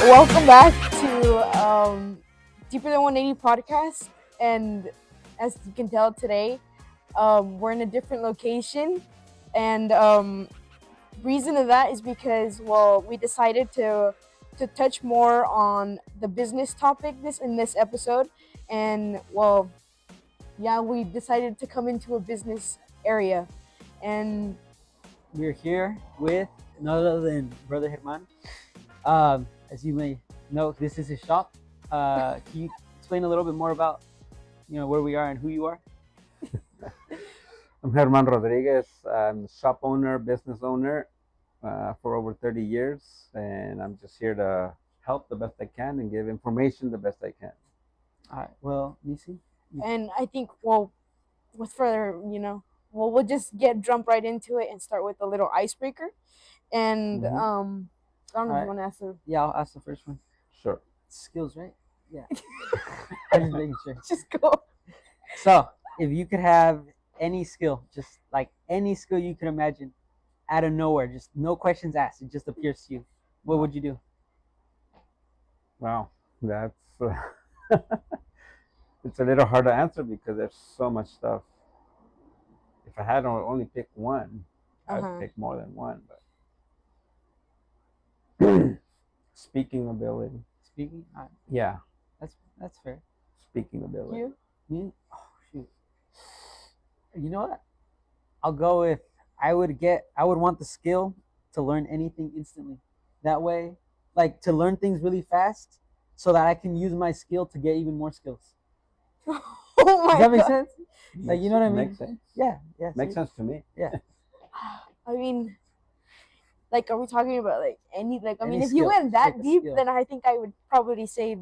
Welcome back to Deeper Than 180 podcast. And as you can tell today, we're in a different location. And reason of that is because, we decided to touch more on the business topic in this episode. And, we decided to come into a business area. And we're here with none other than Brother Germán. As you may know, this is his shop. Can you explain a little bit more about, where we are and who you are? I'm Germán Rodríguez. I'm shop owner, business owner for over 30 years, and I'm just here to help the best I can and give information the best I can. All right. Well, Nisi? And I think, with further, we'll just jump right into it and start with a little icebreaker. And I don't know if you want to ask the... Yeah, I'll ask the first one. Sure. Skills, right? Yeah. I'm just making sure. Just go. So, if you could have any skill, just like any skill you could imagine, out of nowhere, just no questions asked, it just appears to you, what would you do? Wow, that's it's a little hard to answer because there's so much stuff. If I had to only pick one, I'd pick more than one, but speaking ability. Speaking? Yeah. That's fair. Speaking ability. You? Me? Oh, shoot. You know what? I'll go with, I would want the skill to learn anything instantly. That way, like to learn things really fast so that I can use my skill to get even more skills. Oh my Does that make God. sense? Like, you know what I mean? Makes sense. Yeah. Makes sense to me. Yeah. I mean, like, are we talking about like any, like, I Any mean, if skill, you went that like a deep, skill. then I think I would probably say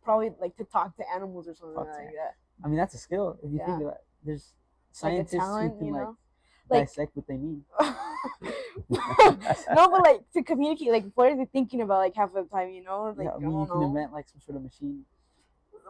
probably to talk to animals or something Talk to like that. I mean, that's a skill. If you think about it, there's scientists like a talent, who can like dissect what they mean. No, but like to communicate, like what are they thinking about like half of the time, Like, Yeah, I mean, you can invent like some sort of machine.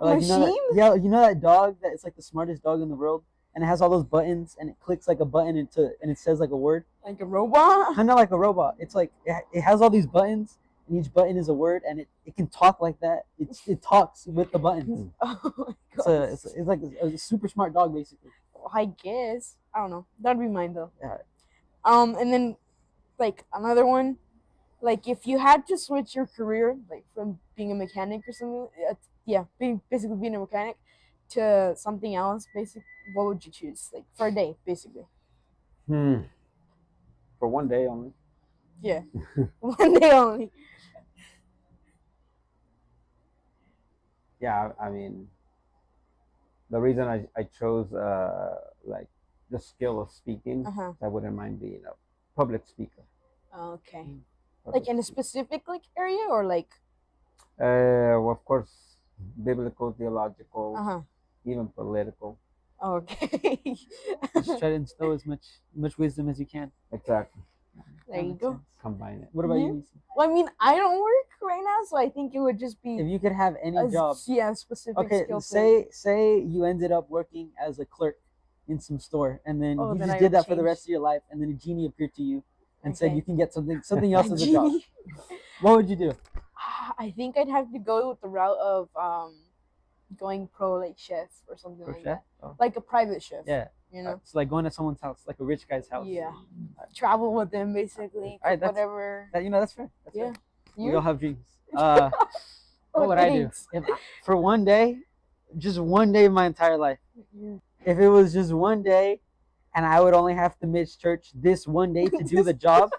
Or, like, machine? You know that dog that is like the smartest dog in the world, and it has all those buttons, and it clicks like a button and it says like a word. Like a robot? Not like a robot. It's like it has all these buttons, and each button is a word, and it can talk like that. It talks with the buttons. Oh my God. It's like a super smart dog, basically. I guess. I don't know. That'd be mine though. Yeah. And then like another one, like if you had to switch your career, like from being a mechanic or something, basically being a mechanic to something else, what would you choose? Like for a day, basically. For one day only. Yeah. One day only. Yeah, I mean, the reason I chose like the skill of speaking, I wouldn't mind being a public speaker. Okay. Like in a specific area or like? Well, of course, biblical, theological, even political. Okay. Just try to instill as much wisdom as you can. Exactly. There you go. Combine it. What about you, Nisi? Well, I mean, I don't work right now, so I think it would just be if you could have any job. Specific skill. Say you ended up working as a clerk in some store, and then you then just I did would that for the rest of your life, and then a genie appeared to you and said Okay. you can get something else as a job. Genie. What would you do? I think I'd have to go with the route of going pro like chef or something like that. Oh. Like a private chef. Yeah. It's like going to someone's house, like a rich guy's house. Yeah. Travel with them basically. All right, whatever. That's fair. That's Yeah. fair. You? We all have dreams. What would I do? For one day, just one day of my entire life. Yeah. If it was just one day and I would only have to miss church this one day to do the job,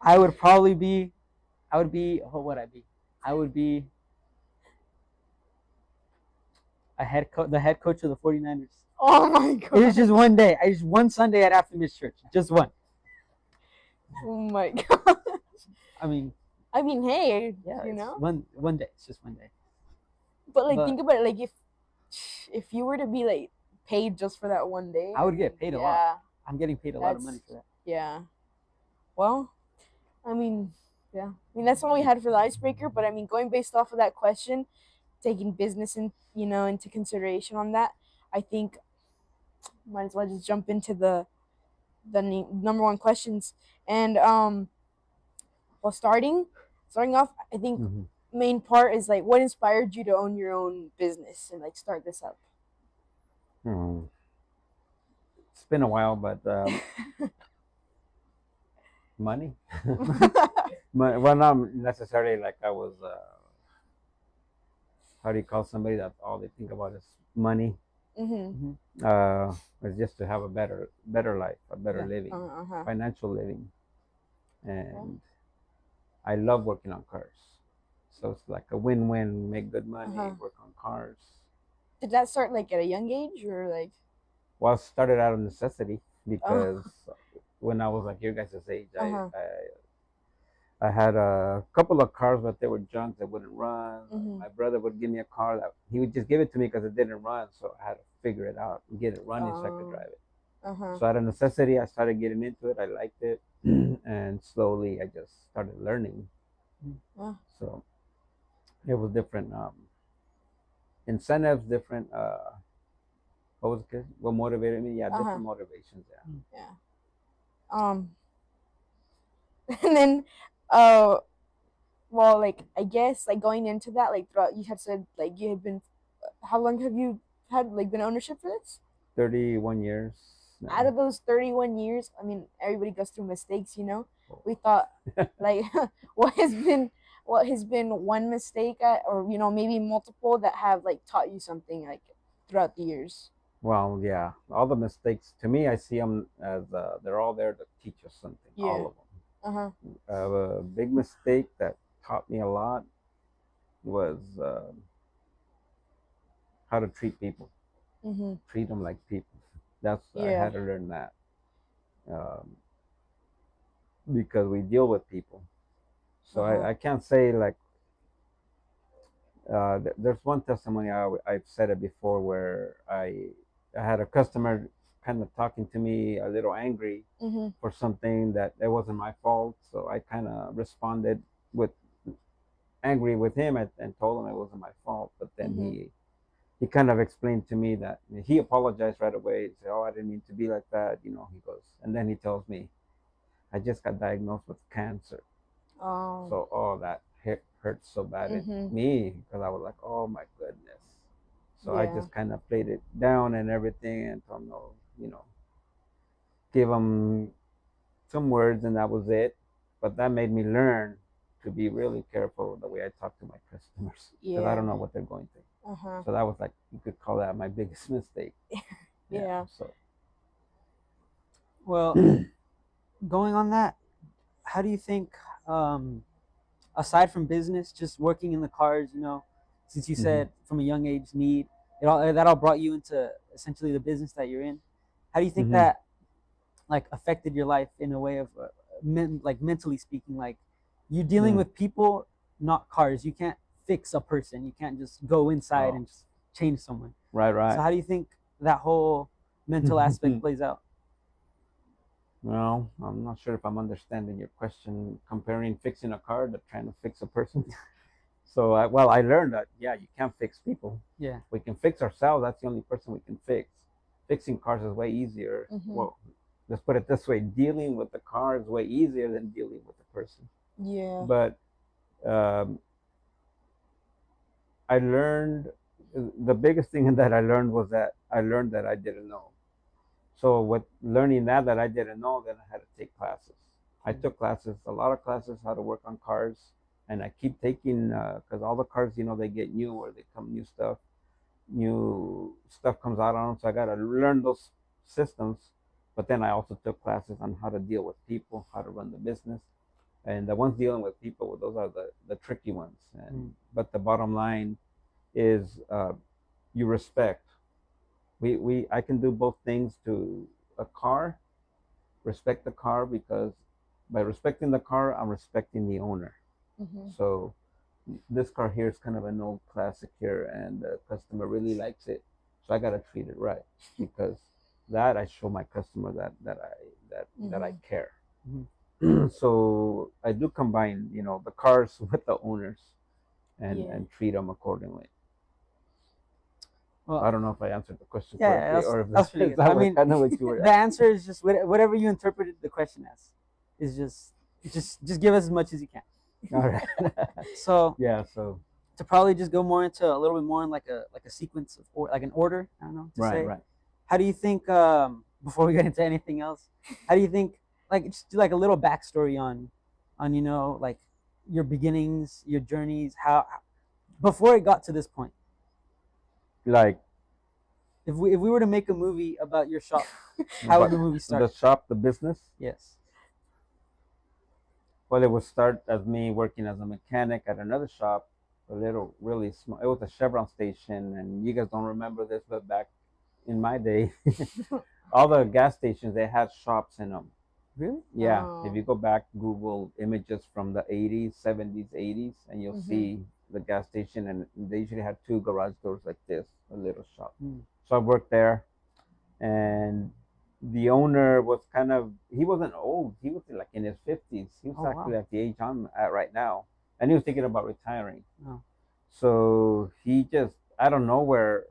I would be the head coach of the 49ers. Oh my God. It was just one day. One Sunday I'd have to miss church. Just one. Oh my God. I mean, hey, one day. It's just one day. But think about it, like if you were to be like paid just for that one day, I would get paid a lot. I'm getting paid a lot of money for that. Yeah. Well, I mean, that's all we had for the icebreaker. But I mean, going based off of that question, taking business into consideration on that, I think might as well just jump into the number one questions. And starting, starting off, I think Mm-hmm. main part is like what inspired you to own your own business and like start this up. Hmm. It's been a while, but money. Well, not necessarily like I was. How do you call somebody that all they think about is money? Mhm. Mm-hmm. It's just to have a better life, a better Yeah. living, Uh-huh. financial living, Okay. and I love working on cars. So it's like a win-win. Make good money, Uh-huh. work on cars. Did that start like at a young age or like? Well, it started out of necessity Oh. because when I was like your guys' age, Uh-huh. I had a couple of cars, but they were junk that wouldn't run. Mhm. My brother would give me a car that he would just give it to me because it didn't run, so I had to figure it out and get it running so I could Oh. drive it. Uh-huh. So out of necessity, I started getting into it. I liked it, and slowly I just started learning. Oh. So it was different incentives, different. What was it? What motivated me? Yeah, Uh-huh. different motivations. Yeah. Yeah. Um and then uh well, like I guess like going into that, like throughout you had said like you had been how long have you had like been ownership for this? 31 years Out now. of those 31 years, I mean everybody goes through mistakes, you know. Oh. We thought like what has been what has been one mistake or you know maybe multiple that have like taught you something like throughout the years. Well, yeah, all the mistakes to me, I see them as they're all there to teach us something. Yeah. All of them. Uh-huh. A big mistake that taught me a lot was how to treat people. Mhm. Treat them like people. That's I Yeah. had to learn that um, because we deal with people. So Uh-huh. I can't say like there's one testimony I've said it before where I had a customer kind of talking to me a little angry Mhm. for something that it wasn't my fault. So I kind of responded with angry with him and told him it wasn't my fault. But then Mhm. he kind of explained to me that he apologized right away. He said, "Oh, I didn't mean to be like that." You know, he goes, and then he tells me, "I just got diagnosed with cancer." Oh. So, oh, that hurt so bad at Mhm. me because I was like, "Oh my goodness." So I Yeah. just kind of played it down and everything, and told him, no, give him some words, and that was it. But that made me learn to be really careful the way I talk to my customers because I Yeah. don't know what they're going through. Uh-huh. So that was like you could call that my biggest mistake. Yeah. Yeah. So Well, going on that, how do you think, aside from business, just working in the cars, since you Mhm. said from a young age need, that all brought you into essentially the business that you're in. How do you think Mhm. that like affected your life in a way of, like mentally speaking, like you dealing Mm. with people, not cars. You can't fix a person. You can't just go inside Oh, and just change someone. right, So right. how do you think that whole mental aspect plays out? Well, I'm not sure if I'm understanding your question. Comparing fixing a car to trying to fix a person. So, I learned that yeah, you can't fix people. Yeah. We can fix ourselves. That's the only person we can fix. Fixing cars is way easier. Mhm. Well, let's put it this way: dealing with the car is way easier than dealing with the person. Yeah. But um, I learned the biggest thing that I learned was that I learned that I didn't know. So with learning that I didn't know, then I had to take classes. I took classes, a lot of classes, how to work on cars, and I keep taking because all the cars, they get new or they come new stuff comes out on them. So I got to learn those systems. But then I also took classes on how to deal with people, how to run the business, and the ones dealing with people, well, those are the tricky ones. And but the bottom line is you respect. We I can do both things to a car, respect the car because by respecting the car, I'm respecting the owner. Mhm. So this car here is kind of an old classic here, and the customer really likes it. So I gotta treat it right because that I show my customer that I Mhm. care. Mhm. So I do combine, the cars with the owners and Yeah. and treat them accordingly. I Well, don't know if I answered the question yeah, correctly that's or if that's pretty is good. that I what mean, kind of what you were the asking. answer is just whatever you interpreted the question as. Is just give us as much as you can. All right. So Yeah. So to probably just go more into a little bit more in like a sequence of or like an order, I don't know to right, say. right. How do you think before we get into anything else, how do you think like just do like a little backstory on like your beginnings, your journeys, how before it got to this point. Like If we were to make a movie about your shop, how would about the movie the start? shop, the business. Yes. Well, it would start as me working as a mechanic at another shop, a little really small. It was a Chevron station, and you guys don't remember this, but back in my day, all the gas stations they had shops in them. Really? Yeah, if Oh. you go back, Google images from the 80s, 70s, 80s, and you'll Mhm. see the gas station, and they usually had two garage doors like this, a little shop. Mm. So I worked there, and the owner was kind of, he wasn't old, he was like in his 50s. He was Oh actually wow. at the age I'm at right now, and he was thinking about retiring. Oh. So he just out of nowhere,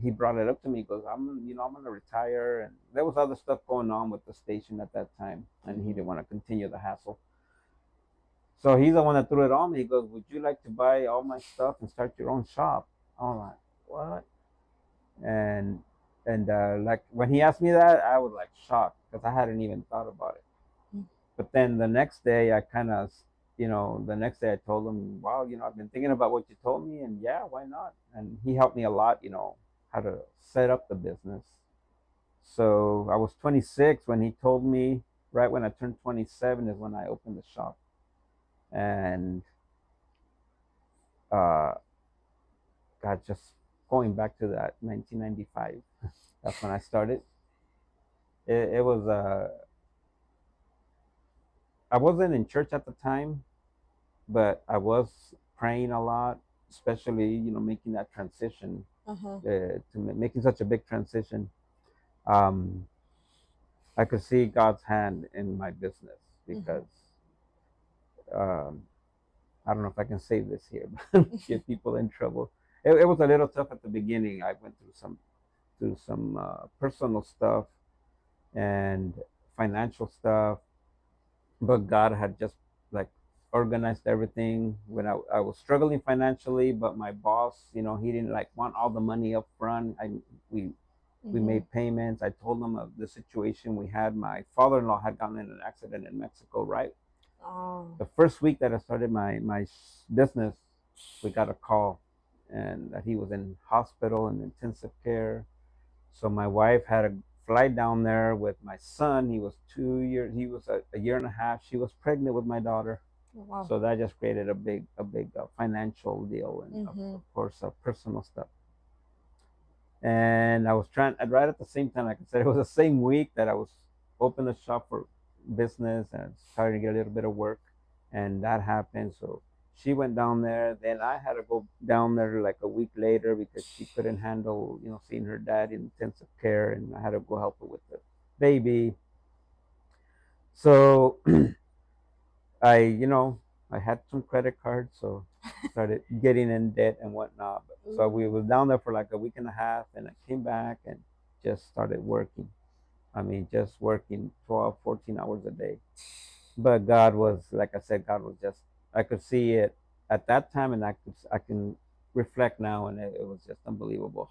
he brought it up to me. He goes, I'm gonna retire, and there was other stuff going on with the station at that time, and he Mhm. didn't want to continue the hassle. So he's the one that threw it on me. He goes, would you like to buy all my stuff and start your own shop? I'm like, what? And like when he asked me that, I was like shocked because I hadn't even thought about it. But then the next day, I kind of, the next day I told him, wow, I've been thinking about what you told me, and yeah, why not? And he helped me a lot, how to set up the business. So I was 26 when he told me. Right when I turned 27 is when I opened the shop, and uh, God, just going back to that 1995, that's when I started. It was I wasn't in church at the time, but I was praying a lot, especially making that transition Uh-huh. making such a big transition. Um, I could see God's hand in my business Mhm. because um, I don't know if I can say this here, but get people in trouble. It was a little tough at the beginning. I went through some personal stuff and financial stuff, but God had just like organized everything when I was struggling financially, but my boss, he didn't like want all the money up front. We we Mhm. made payments. I told him of the situation we had. My father-in-law had gotten in an accident in Mexico, right? Oh. The first week that I started my business, we got a call and that he was in hospital in intensive care. So my wife had to fly down there with my son. He was 2 years. He was a year and a half. She was pregnant with my daughter. Wow. So that just created a big financial deal and of Mhm. course personal stuff. And I was trying right at the same time. Like I said, it was the same week that I was open the shop for business and starting to get a little bit of work, and that happened. So she went down there. Then I had to go down there like a week later because she couldn't handle, seeing her dad in intensive care, and I had to go help her with the baby. So I, I had some credit cards, so started getting in debt and whatnot. So we Ooh. was down there for like a week and a half, and I came back and just started working. I mean, just working 12, 14 hours a day. But God was, like I said, God was just, I could see it at that time, and I can reflect now, and it was just unbelievable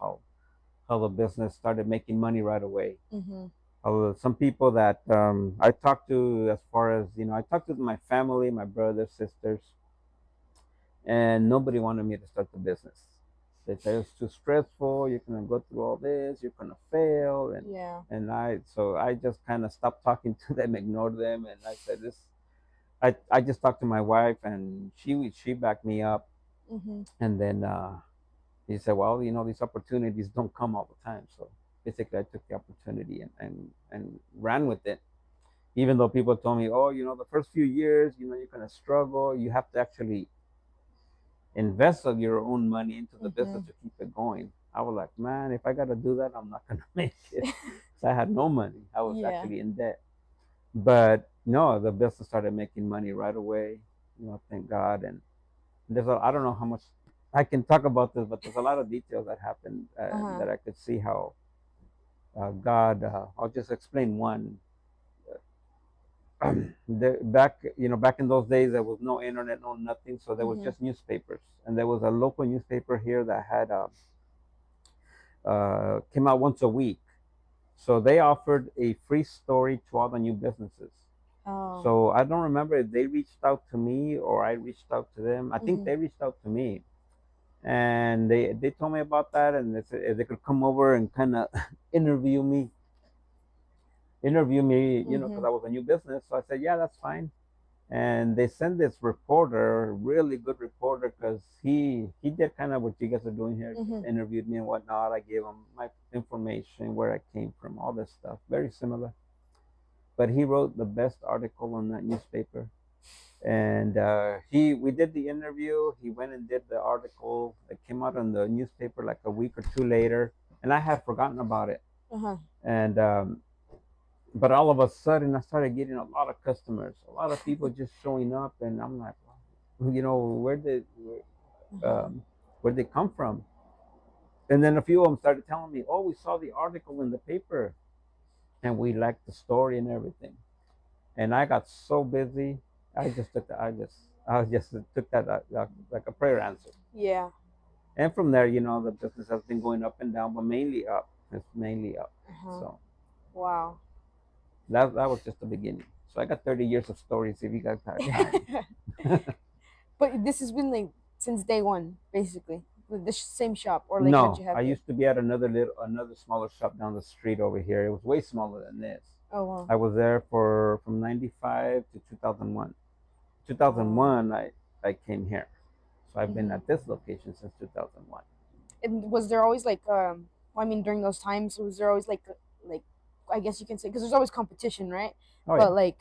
how the business started making money right away. Mhm. Some people that I talked to, as far as I talked to my family, my brothers, sisters, and nobody wanted me to start the business. They said it's too stressful. You're gonna go through all this. You're gonna fail, and Yeah. and I so I just kind of stopped talking to them, ignored them, and I said this. I just talked to my wife, and she backed me up, Mhm. and then he said, well, these opportunities don't come all the time, so basically I took the opportunity and ran with it. Even though people told me, oh, the first few years, you're gonna struggle. You have to actually invest of your own money into the business Mhm. to keep it going. I was like, man, if I gotta do that, I'm not gonna make it. So I had no money. I was Yeah. actually in debt. But no, the business started making money right away. Thank God. And I don't know how much I can talk about this, but there's a lot of details that happened Uh-huh. that I could see how God. I'll just explain one. back in those days, there was no internet, no nothing, so there was Mhm. just newspapers, and there was a local newspaper here that had came out once a week. So they offered a free story to all the new businesses. Oh. So I don't remember if they reached out to me or I reached out to them. I think Mhm. they reached out to me, and they told me about that, and they said if they could come over and kind of interview me, because Mhm. I was a new business. So I said, yeah, that's fine. And they sent this reporter, really good reporter, because he did kind of what you guys are doing here, just Mhm. interviewed me and whatnot. I gave him my information, where I came from, all this stuff, very similar. But he wrote the best article on that newspaper, and he we did the interview. He went and did the article. It came out on the newspaper like a week or two later, and I had forgotten about it. Uh huh. And but all of a sudden, I started getting a lot of customers, a lot of people just showing up, and I'm like, wow, Uh huh. where they come from? And then a few of them started telling me, oh, we saw the article in the paper, and we liked the story and everything. And I got so busy, I just took that like a prayer answer. Yeah. And from there, the business has been going up and down, but mainly up. It's mainly up. Uh huh. So Wow. that was just the beginning. So I got 30 years of stories if you guys had. But this has been like since day one, basically, with the same shop, or like had No, you I have it? used to be at another smaller shop down the street over here. It was way smaller than this. Oh wow. I was there for from 95 to 2001. Oh. 2001 I came here. So I've been Mhm. at this location since 2001. And was there always like well, I mean during those times was there always like I guess you can say because there's always competition, right? Oh But yeah.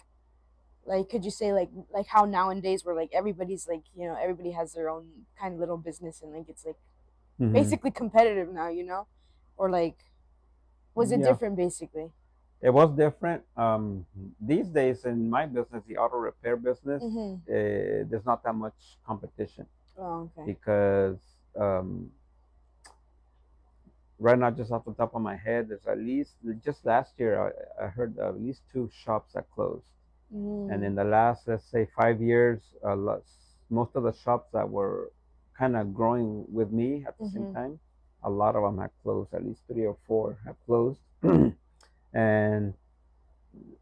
like could you say like how nowadays where like everybody's like everybody has their own kind of little business and like it's like Hmm. basically competitive now, or like was it Yeah, different basically? it was different. These days in my business, the auto repair business, Mhm. there's not that much competition Oh, okay. because um, right now, just off the top of my head, there's at least just last year I heard at least two shops that closed, and Mm. in the last, let's say, 5 years, most of the shops that were kind of growing with me at the same Mhm. time, a lot of them have closed. At least three or four have closed, and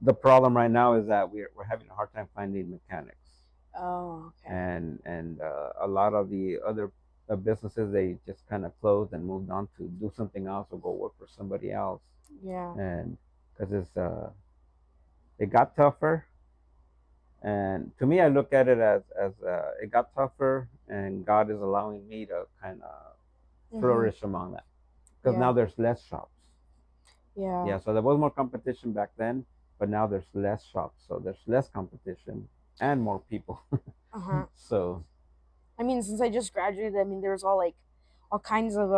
the problem right now is that we're having a hard time finding mechanics, Oh, okay. and a lot of the other businesses, they just kind of closed and moved on to do something else or go work for somebody else, Yeah. and because it got tougher. And to me, I look at it as it got tougher, and God is allowing me to kind of Mhm. flourish among that, because now Yeah. there's less shops. Yeah. Yeah, so there was more competition back then, but now there's less shops, so there's less competition and more people. Uh-huh. So I mean, since I just graduated, I mean, there was all kinds of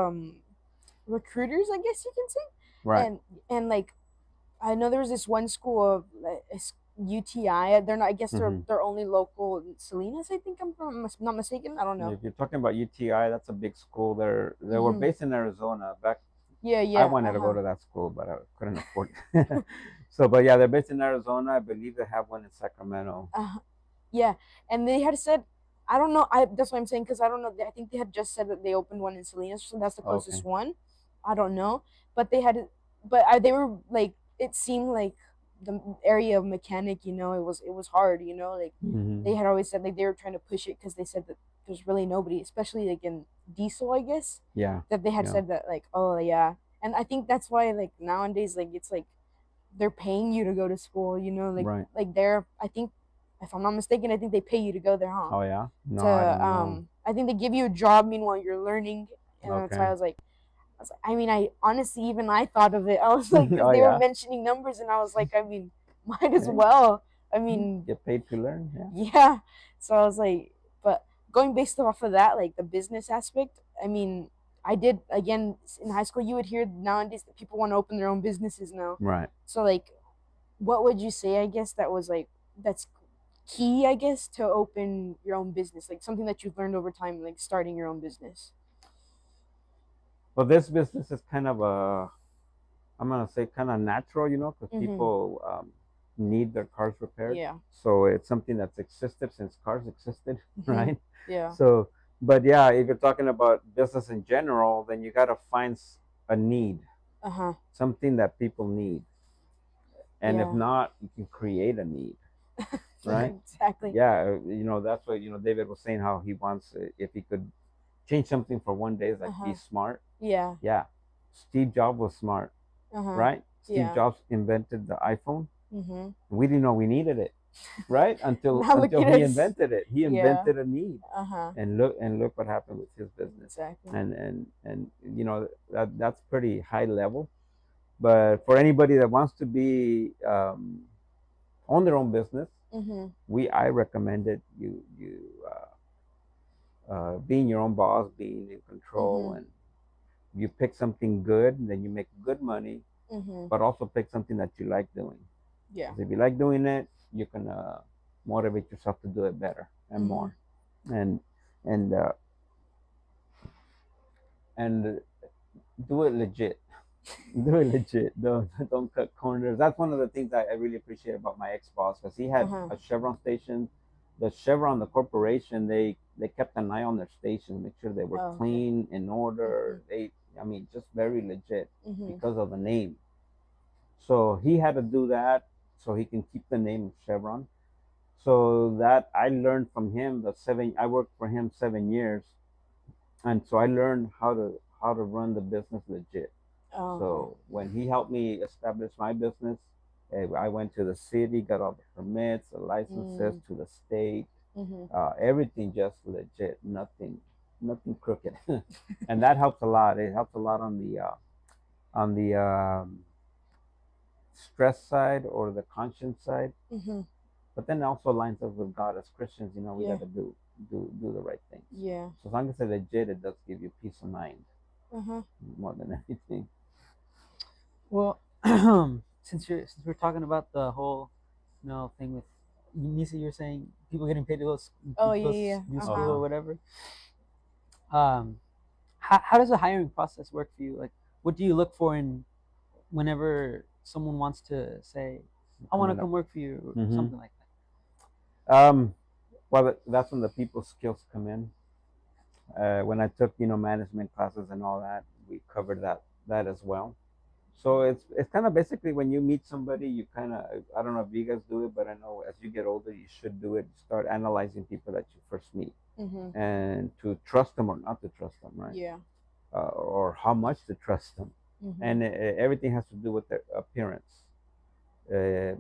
recruiters, I guess you can say, right. and like I know there was this one school of UTI. They're not. I guess they're Hmm. they're only local in Salinas. I think I'm not mistaken. I don't know. If you're talking about UTI, that's a big school. They were Mhm. based in Arizona. Back, Yeah. I Yeah. wanted Uh to go huh. to that school, but I couldn't afford it. So, but yeah, they're based in Arizona. I believe they have one in Sacramento. Yeah. And they had said, I don't know. I That's what I'm saying because I don't know. I think they had just said that they opened one in Salinas, so that's the Okay. closest one. I don't know, but they were like it seemed like the area of mechanic. It was hard. Like Hmm. they had always said like they were trying to push it because they said that there's really nobody, especially like in diesel, I guess, Yeah. that they had Yeah. said that like oh yeah, and I think that's why like nowadays like it's like they're paying you to go to school, like Right. they're I think if I'm not mistaken, I think they pay you to go there, huh? Oh yeah. No, I To don't know. I think they give you a job meanwhile you're learning, and that's why Okay. I mean, I honestly even I thought of it. I was like, because Oh they were yeah. mentioning numbers, and I was like, I mean, might as Hey, well. I mean, get paid to learn. Yeah. yeah. So I was like, but going based off of that, like the business aspect, I mean, I did again in high school. You would hear nowadays that people want to open their own businesses now. Right. So like, what would you say? I guess that was like that's key. I guess to open your own business, like something that you've learned over time, like starting your own business. Well, this business is kind of I'm gonna say kind of natural, because Mhm. people need their cars repaired. Yeah. So it's something that's existed since cars existed, right? Yeah. So, but yeah, if you're talking about business in general, then you got to find a need, Uh-huh. something that people need. And if Yeah. not, you can create a need, right? Exactly. Yeah, that's what David was saying, how he wants, if he could change something for one day, is like be Uh-huh. smart. Yeah. Yeah, Steve Jobs was smart, Uh-huh. right? Steve Yeah. Jobs invented the iPhone. Mm-hmm. We didn't know we needed it, right? Until Now look until at he us. invented it. He Yeah. invented a need, Uh-huh. and look what happened with his business. Exactly. And that's pretty high level. But for anybody that wants to be own their own business, Mm-hmm. I recommend it. You being your own boss, being in control, Mm-hmm. and you pick something good, and then you make good money. Mm-hmm. But also pick something that you like doing. Yeah. Because if you like doing it, you can motivate yourself to do it better and Mm-hmm. more, and and uh, and do it legit. Do it legit. Don't cut corners. That's one of the things I really appreciate about my ex boss, because he had Uh-huh. a Chevron station. The Chevron, the corporation, they kept an eye on their stations, make sure they were Oh, okay. clean, in order. I mean, just very legit Mm-hmm. because of the name. So he had to do that so he can keep the name of Chevron. So that I learned from him. I worked for him 7 years, and so I learned how to run the business legit. Oh, okay. So when he helped me establish my business, I went to the city, got all the permits, the licenses, Mm. to the state, Mm-hmm. everything just legit, nothing crooked, and that helps a lot. It helps a lot on the stress side or the conscience side, Mm-hmm. but then it also lines up with God. As Christians, we Yeah. got to do the right things. Yeah. So as long as it's legit, it does give you peace of mind Uh-huh. more than anything. Well, since we're talking about the whole thing with Nisa, you're saying people getting paid to Oh, yeah, yeah. do school Uh-huh. or whatever. Um, how does the hiring process work for you? Like, what do you look for in whenever someone wants to say, "I want to Coming up. come work for you," or Mm-hmm. something like Um, well, that's when the people skills come in. When I took management classes and all that, we covered that as well. So it's kind of basically when you meet somebody, you kind of, I don't know if you guys do it, but I know as you get older, you should do it. Start analyzing people that you first meet, Mm-hmm. and to trust them or not to trust them, right? Yeah. Or how much to trust them, Mm-hmm. and everything has to do with their appearance. Uh,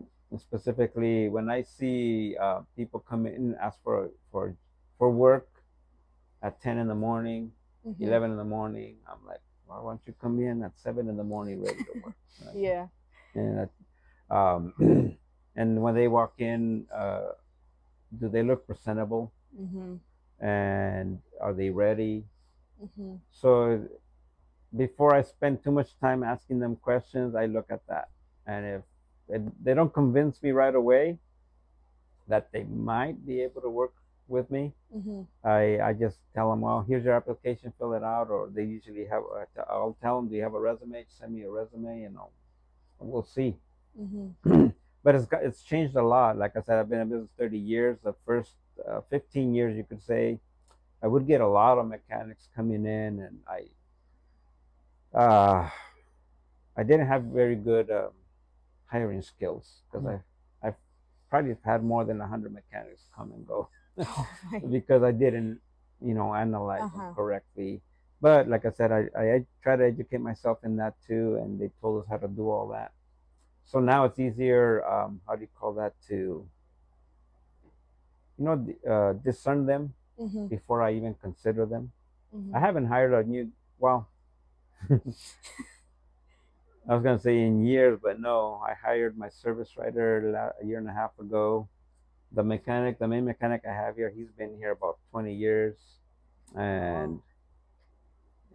Specifically, when I see people come in and ask for work at 10 in the morning, Mm-hmm. 11 in the morning, I'm like, why don't you come in at 7 in the morning ready to work? Right? Yeah. And and when they walk in, do they look presentable, Mm-hmm. and are they ready? Mm-hmm. So before I spend too much time asking them questions, I look at that, and if they don't convince me right away that they might be able to work with me, Mm-hmm. I just tell them, well, here's your application, fill it out. Or they usually have, I'll tell them, do you have a resume? Send me a resume, and we'll see. Mm-hmm. But it's changed a lot. Like I said, I've been in business 30 years. The first 15 years, you could say, I would get a lot of mechanics coming in, and uh, I didn't have very good hiring skills, because that? I've probably had more than 100 mechanics come and go Oh my. because I didn't, analyze them Uh-huh. correctly. But like I said, I try to educate myself in that too, and they told us how to do all that. So now it's easier. How do you call that? To discern them Mm-hmm. before I even consider them. Mm-hmm. I haven't hired a new. Well, I was gonna say in years, but no. I hired my service writer a year and a half ago. The main mechanic I have here, he's been here about 20 years, Oh. and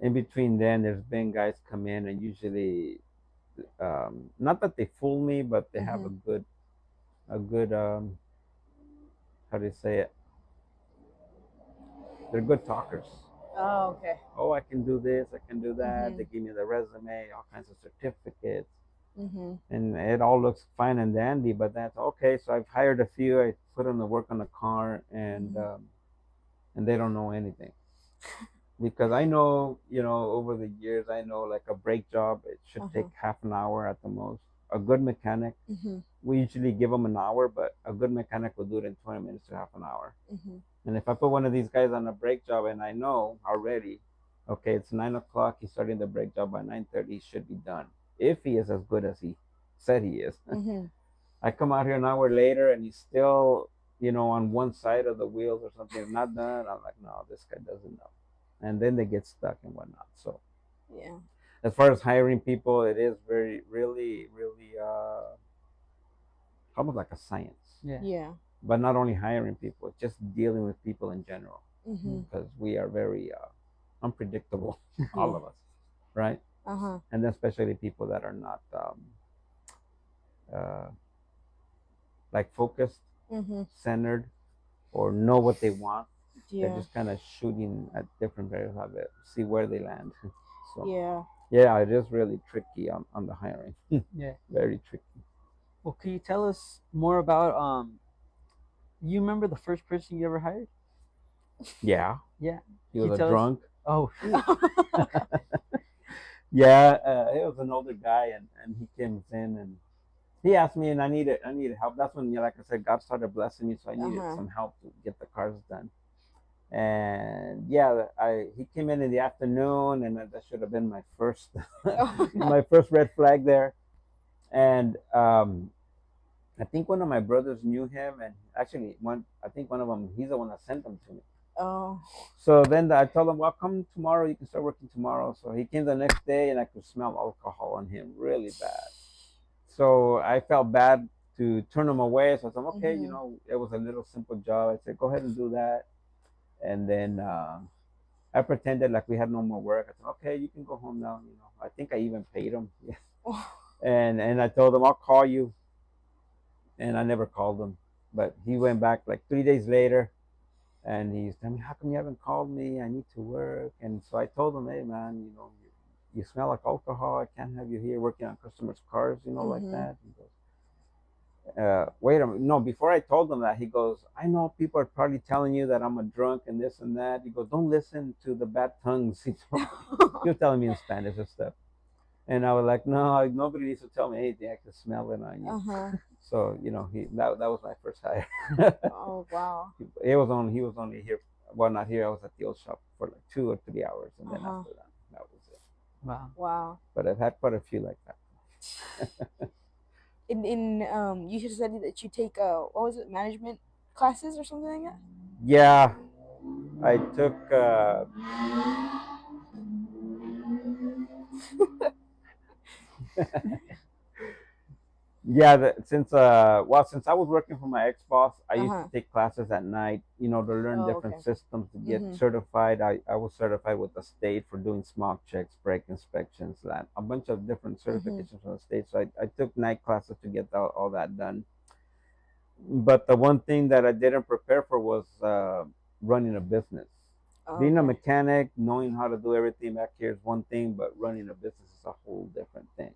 in between then, there's been guys come in, and usually, not that they fool me, but they have Mm-hmm. a good, how do you say it? They're good talkers. Oh, okay. Oh, I can do this, I can do that. Mm-hmm. They give me the resume, all kinds of certificates. Mhm. and it all looks fine and dandy. But that's okay. So I've hired a few. I put them to work on the car, Mhm. and they don't know anything because I know, over the years, I know like a brake job, it should Uh take huh. half an hour at the most. A good mechanic, Mhm. we usually give them an hour, but a good mechanic will do it in 20 minutes to half an hour. Mhm. And if I put one of these guys on a brake job and I know already, okay, it's 9 o'clock, he's starting the brake job by 9:30, he should be done. If he is as good as he said he is. Mhm. I come out here an hour later and he's still, on one side of the wheels or something, not done. I'm like, no, this guy doesn't know. And then they get stuck and whatnot. So Yeah. as far as hiring people, it is very, really, really, almost like a science. Yeah. Yeah. But not only hiring people, just dealing with people in general, Mhm. because we are very unpredictable, all Yeah. of us, right? Uh huh. And then especially people that are not uh, like focused, Mhm. centered, or know what they want. They're Yeah. just kind of shooting at different various of it, see where they land. So Yeah. yeah, it is really tricky on the hiring. Yeah. Very tricky. Well, can you tell us more about you remember the first person you ever hired? Yeah, Yeah. he Can was you a tell us? drunk. Oh shoot. Yeah, he was an older guy, and he came in and he asked me, and I needed help. That's when, like I said, God started blessing me, so I Uh needed huh. some help to get the cars done. And yeah, he came in the afternoon, and that should have been my first my first red flag there. And I think one of my brothers knew him, and actually I think one of them, he's the one that sent them to me. Oh. So then I told him, well, come tomorrow. You can start working tomorrow. So he came the next day, and I could smell alcohol on him really bad. So I felt bad to turn him away. So I said, okay, Mhm. it was a little simple job. I said, go ahead and do that. And then I pretended like we had no more work. I said, okay, you can go home now. I think I even paid him. Yeah. And I told him, I'll call you. And I never called him. But he went back like 3 days later, and he's telling me, how come you haven't called me? I need to work. And so I told him, hey, man, you smell like alcohol. I can't have you here working on customers' cars, like Mhm. that. He goes, wait a minute. No, before I told him that, he goes, I know people are probably telling you that I'm a drunk and this and that. He goes, don't listen to the bad tongues. He was telling me in Spanish and stuff. And I was like, no, nobody needs to tell me anything. I can smell it on you. Uh huh. So, that was my first hire. Oh wow. He was only here, well, not here. I was at the old shop for like 2 or 3 hours. And Uh then huh. after that, that was it. Wow. Wow. But I've had quite a few like that. In you just said that you take what was it, management classes or something like Yeah, I took, yeah, since I was working for my ex boss, I that? Uh used to huh. take classes at night, to learn Oh different okay. systems to get Mhm. certified. I was certified with the state for doing smog checks, brake inspections, that a bunch of different Mhm. certifications from the state. So I took night classes to get all that done. But the one thing that I didn't prepare for was running a business. Oh, Being a okay. mechanic, knowing how to do everything back here is one thing, but running a business is a whole different thing.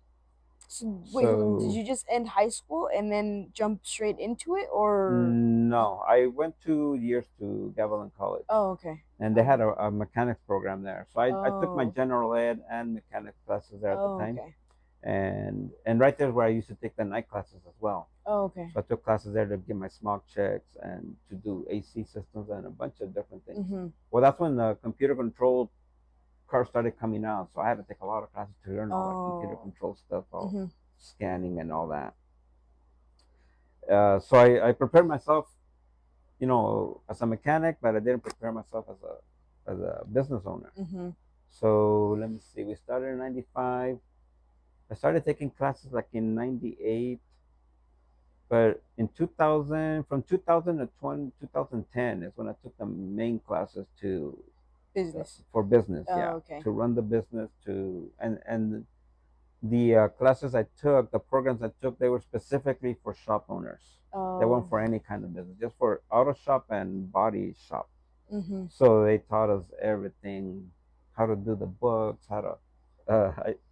So wait, did So you just end high school and then jump straight into it, or? no, I went 2 years to Gavilan College, Oh, okay. and they Oh, had a mechanics program there. So I took my oh, general ed and mechanics classes there at the oh, time, okay. and right there is where I used to take the night classes as well. Oh, okay. So I took classes there to get my smog checks and to do AC systems and a bunch of different things. Mhm. Well, that's when the computer controlled cars started coming out, so I had to take a lot of classes to learn all that computer Oh. control stuff, all Mhm. scanning and all that. So I prepared myself, as a mechanic, but I didn't prepare myself as a business owner. Mhm. So let me see. We started in '95. I started taking classes like in '98, but in 2000, from 2000 to 2010 is when I took the main classes Business. for business. Oh, Yeah, okay. to run the business, and the classes I took, the programs I took, they were specifically for shop owners. They weren't Oh. for any kind of business, just for auto shop and body shop. Mhm. So they taught us everything, how to do the books, how to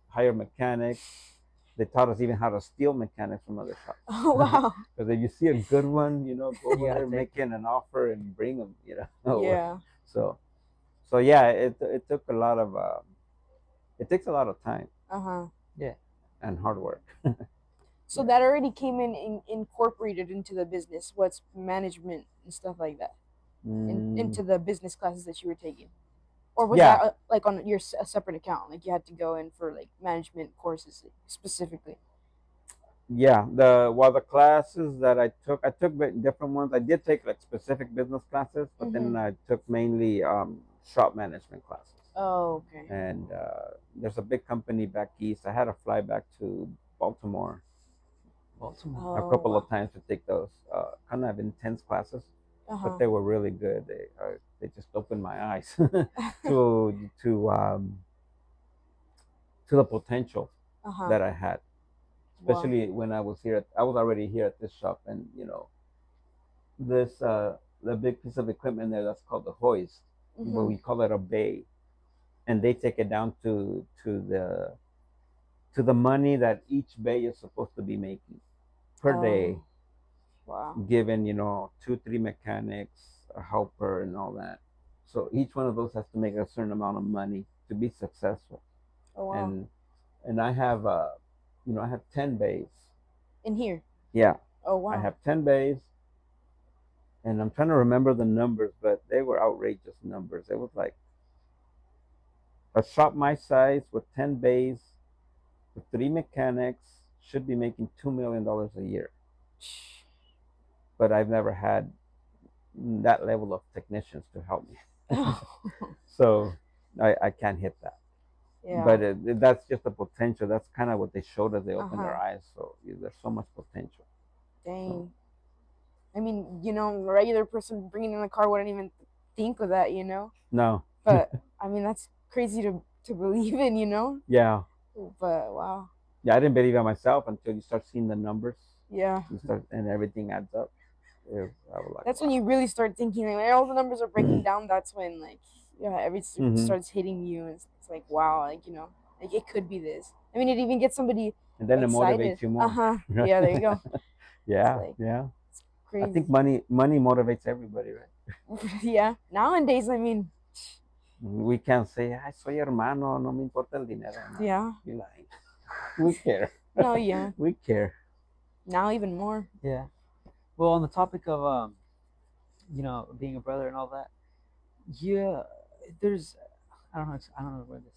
hire mechanics, They taught us even how to steal mechanics from other shops. Oh wow. Because if you see a good one, go You over gotta there, take make in an offer, and bring them. Yeah. So so yeah, it took a lot of it takes a lot of time Uh-huh. Yeah. and hard work. So that already came incorporated into the business. What's management and stuff like that, Mm, into the business classes that you were taking, or was yeah, that like on your a separate account? Like you had to go in for like management courses specifically. yeah. The classes that I took different ones. I did take like specific business classes, but Mm-hmm. then I took mainly shop management classes. Oh, okay. And there's a big company back east. I had to fly back to Baltimore Baltimore. a Oh couple wow. of times to take those kind of intense classes, Uh but huh. they were really good. They just opened my eyes to to the potential Uh huh. that I had, Wow. especially when I was here. I was already here at this shop, and this the big piece of equipment there that's called the hoist, but Mm-hmm. we call it a bay, and they take it down to the money that each bay is supposed to be making per day, Oh wow. given 2 3 mechanics, a helper, and all that. So each one of those has to make a certain amount of money to be successful. Oh wow. And I have I have 10 bays. In here. Yeah, Oh I wow. have 10 bays, and I'm trying to remember the numbers, but they were outrageous numbers. It was like a shop my size with 10 bays with 3 mechanics should be making $2 million a year. But I've never had that level of technicians to help me. So I can't hit that. Yeah. But that's just the potential. That's kind of what they showed us. They Uh opened huh. their eyes. So there's so much potential. So Dang. I mean, a regular person bringing in a car wouldn't even think of that, you know. no, But I mean, that's crazy to believe in, you know. yeah, But wow. yeah. I didn't believe it myself until you start seeing the numbers. Yeah. You start and everything adds up. I was like, That's when wow. you really start thinking like when all the numbers are breaking down. That's when like yeah, everything Hmm. starts hitting you, and it's like wow, like like it could be this. I mean, it even gets somebody And then it excited. motivates you Uh more. huh. Yeah, there you go. It's Yeah, like yeah. it's I think crazy. money motivates everybody, right? Yeah. Nowadays, I mean, We can't say, "Ay, soy hermano, no me importa el dinero." No, yeah. you lying. We care. No, yeah. We care. Now even more. Yeah. Well, on the topic of being a brother and all that, yeah, there's I don't know where this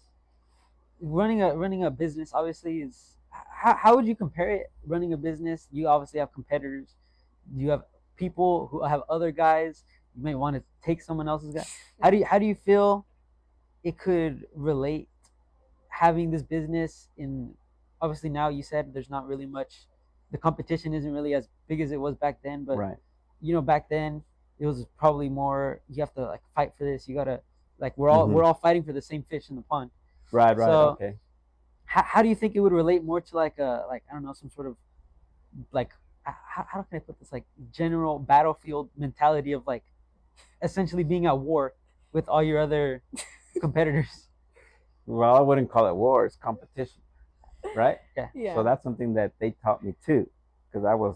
running a business obviously is how would you compare it running a business? You obviously have competitors, you have people who have other guys, you may want to take someone else's guy. How do you feel it could relate having this business in obviously now you said there's not really much, the competition isn't really as big as it was back then, but Right. back then it was probably more you have to like fight for this, you gotta like Hmm. we're all fighting for the same fish in the pond. Right. Right. So Okay. how do you think it would relate more to like a like I don't know some sort of like how can I put this, like general battlefield mentality of like essentially being at war with all your other competitors? Well, I wouldn't call it war. It's competition, right? Yeah. So Yeah. that's something that they taught me too, because it was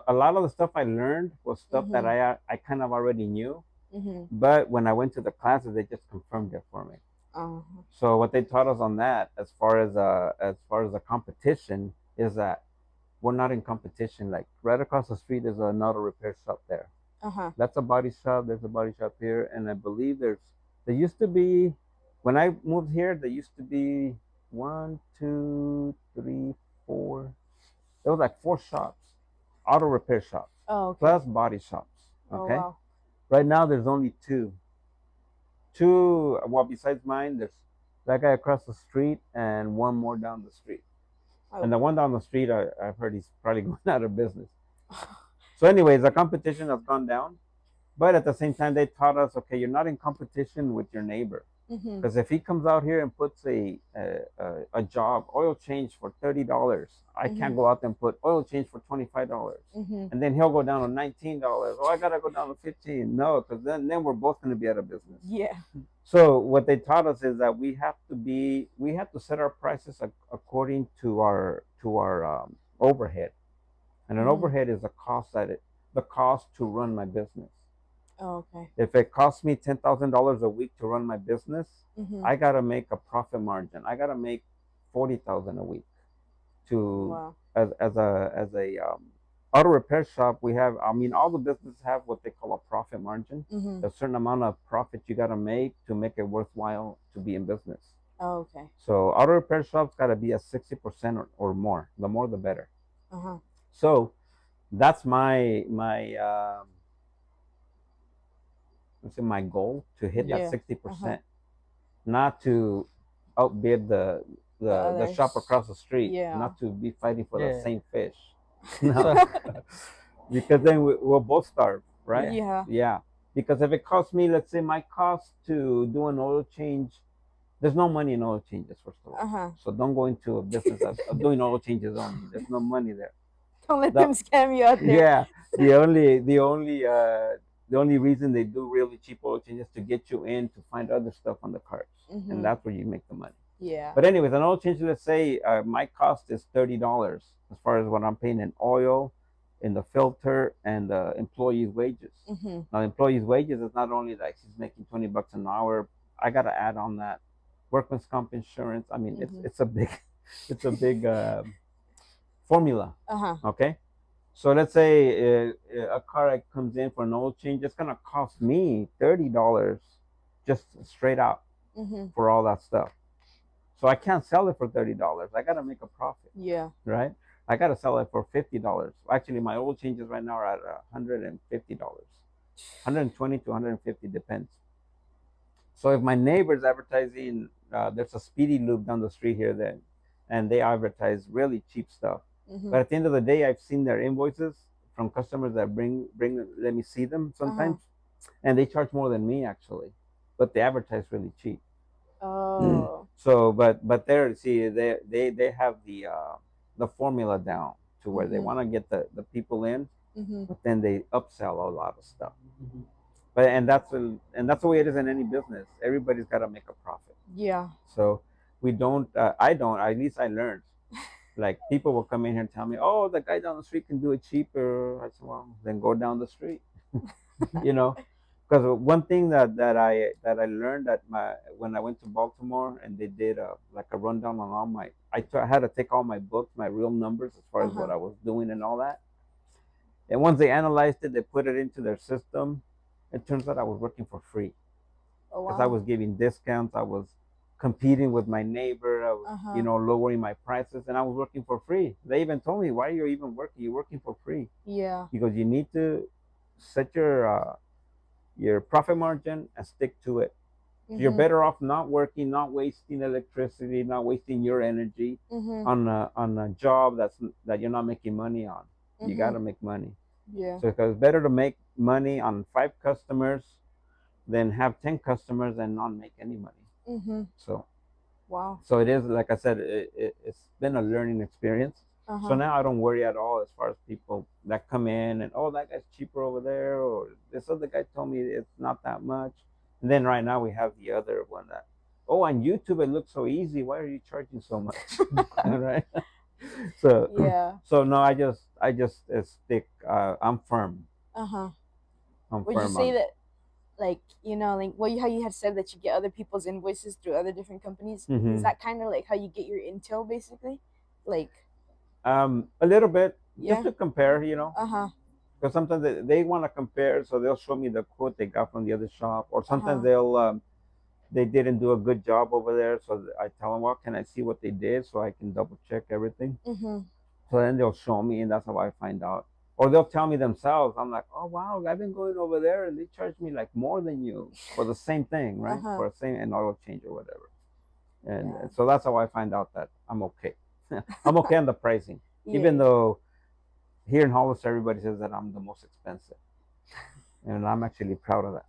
a lot of the stuff I learned was stuff that Mhm. I kind of already knew, Mhm. but when I went to the classes, they just confirmed it for me. Uh. So what they taught us on that, as far as a competition, is that we're not in competition. Like right across the street is an auto repair shop there. Uh huh. That's a body shop. There's a body shop here, and I believe there used to be when I moved here. There used to be one, two, three, four. There was like 4 shops, auto repair shops Oh, okay. plus body shops. Oh Okay, wow. right now there's only two. Two. Well, besides mine, there's that guy across the street and one more down the street. And Oh. the one down the street, I've heard he's probably going out of business. So, anyways, the competition has gone down. But at the same time, they taught us, okay, you're not in competition with your neighbor. Mm-hmm. Because if he comes out here and puts a job oil change for $30, I Mm-hmm. can't go out there and put oil change for $25, Mm-hmm. and then he'll go down to $19. Oh, I gotta go down to 15. No, because then we're both gonna be out of business. Yeah. So what they taught us is that we have to set our prices according to our overhead, and an Mm-hmm. overhead is the cost to run my business. Oh, okay. If it costs me $10,000 a week to run my business, Mm-hmm. I gotta make a profit margin. I gotta make 40,000 a week to Wow. as a auto repair shop. We have, I mean, all the businesses have what they call a profit margin. Mm-hmm. A certain amount of profit you gotta make to make it worthwhile to be in business. Oh, okay. So auto repair shops gotta be at 60% or more. The more the better. Uh-huh. So that's my let's say my goal, to hit that Yeah. 60%, not to outbid The the shop others. across the street, Yeah. not to be fighting for the Yeah. same fish. No, So because then we'll both starve, right? yeah. Yeah. Yeah. Because if it costs me, let's say my cost to do an oil change, there's no money in oil changes, first of all. Uh-huh. So don't go into a business of doing oil changes only. There's no money there. Don't let The, them scam you out there. yeah, the only reason they do really cheap oil changes to get you in to find other stuff on the carts, Mm-hmm. and that's where you make the money. Yeah. But anyways, an oil change, let's say my cost is $30 as far as what I'm paying in oil, in the filter, and the employee's wages. Mm-hmm. Now, the employee's wages is not only like he's making $20 an hour. I gotta add on that workman's comp insurance. I mean, Mm-hmm. it's a big it's a big formula. Uh-huh. Okay, so let's say a car comes in for an oil change, it's gonna cost me $30 just straight out Mm-hmm. for all that stuff. So I can't sell it for $30. I gotta make a profit, Yeah. right? I gotta sell it for $50. Actually, my oil changes right now are at $150, 120 to 150 depends. So if my neighbor's advertising, there's a speedy loop down the street here, then, and they advertise really cheap stuff. Mm-hmm. But at the end of the day, I've seen their invoices from customers that bring let me see them sometimes, and they charge more than me actually, but they advertise really cheap. Oh. So, but there, see, they have the formula down to where they Mm-hmm. want to get the people in, Mm-hmm. but then they upsell a lot of stuff. Mhm. But and that's the way it is in any business. Everybody's got to make a profit. Yeah. So we don't. I don't. At least I learned. Like people will come in here and tell me, "Oh, the guy down the street can do it cheaper." I said, "Well, then go down the street." you know, because one thing that I learned at my when I went to Baltimore and they did like a rundown on all my. I had to take all my books, my real numbers as far as what I was doing and all that. And once they analyzed it, they put it into their system. It turns out I was working for free Oh because wow. I was giving discounts. I was competing with my neighbor. I was, lowering my prices, and I was working for free. They even told me, "Why are you even working? You're working for free." Yeah. Because you need to set your profit margin and stick to it. Mm-hmm. You're better off not working, not wasting electricity, not wasting your energy Mm-hmm. on a job that you're not making money on. You Mm-hmm. gotta make money. Yeah. So because it's better to make money on 5 customers than have 10 customers and not make any money. Mm-hmm. So Wow. so it is, like I said, it's been a learning experience. So now I don't worry at all as far as people that come in and, oh, that guy's cheaper over there, or this other guy told me it's not that much. And then right now we have the other one that, oh, on YouTube it looks so easy. Why are you charging so much? All right. So Yeah. so no, I just stick. I'm firm. Uh-huh. I'm Would you firm say on. that, like, how you had said that you get other people's invoices through other different companies? Mhm. Is that kind of like how you get your intel, basically? Like, A little bit, yeah. just to compare, Uh-huh. because sometimes they want to compare, so they'll show me the quote they got from the other shop, or sometimes they didn't do a good job over there, so I tell them, well, can I see what they did so I can double check everything? Mm-hmm. So then they'll show me, and that's how I find out. Or they'll tell me themselves. I'm like, oh wow, I've been going over there, and they charge me like more than you for the same thing, right? For the same an oil change or whatever. And Yeah. so that's how I find out that I'm okay. I'm okay on the pricing, Yeah. even though here in Hollis everybody says that I'm the most expensive, and I'm actually proud of that.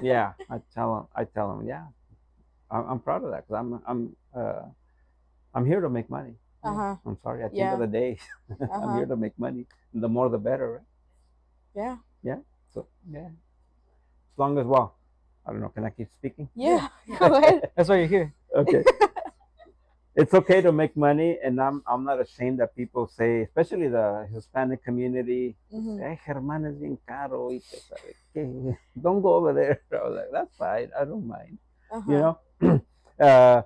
Yeah, I tell them, yeah, I'm proud of that because I'm here to make money. Uh huh. I'm sorry. At the end of Yeah. the day, Uh I'm huh. here to make money. The more, the better, right? Yeah. Yeah. So yeah, as long as well, I don't know. Can I keep speaking? Yeah. Yeah. Go ahead. That's why you're here. Okay. It's okay to make money, and I'm not ashamed that people say, especially the Hispanic community, Mhm. "Hey, Germán es bien caro, y que sabe qué. Don't go over there." I was like, "That's fine. I don't mind." Uh You huh. know. uh,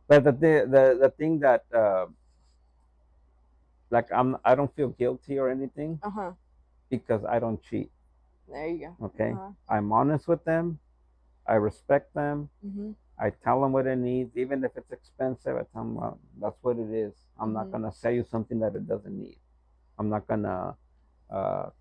but the thing that like I don't feel guilty or anything Uh huh. because I don't cheat. There you go. Uh Okay, huh. I'm honest with them. I respect them. Mhm. I tell them what it needs, even if it's expensive. I tell them, well, that's what it is. I'm not Mhm. gonna sell you something that it doesn't need. I'm not gonna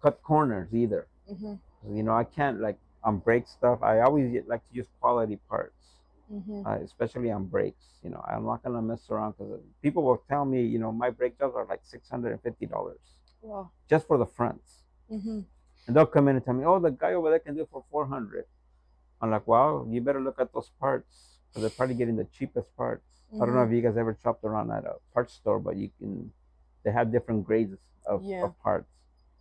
cut corners either. Mhm. You know, I can't like on brake stuff. I always like to use quality parts, Mhm. especially on brakes. You know, I'm not gonna mess around because people will tell me, you know, my brake jobs are like $650 Wow. just for the fronts, Mhm. and they'll come in and tell me, oh, the guy over there can do it for 400. I'm like, well, you better look at those parts because they're probably getting the cheapest parts. I don't know Mhm. if you guys ever shopped around at a parts store, but you can. They have different grades Yeah. of parts.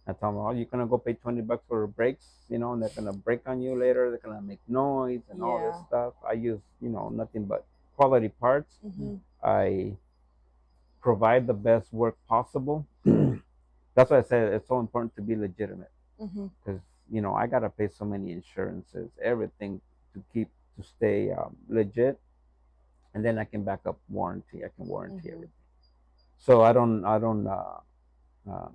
I tell them, oh, you're gonna go pay $20 for brakes, you know, and they're gonna break on you later. They're gonna make noise and all this Yeah. stuff. I use, you know, nothing but quality parts. Mhm. I provide the best work possible. That's why I said it's so important to be legitimate Mhm. because you know I gotta pay so many insurances, everything to stay legit, and then I can back up warranty. I can warranty Mhm. everything. So I don't um,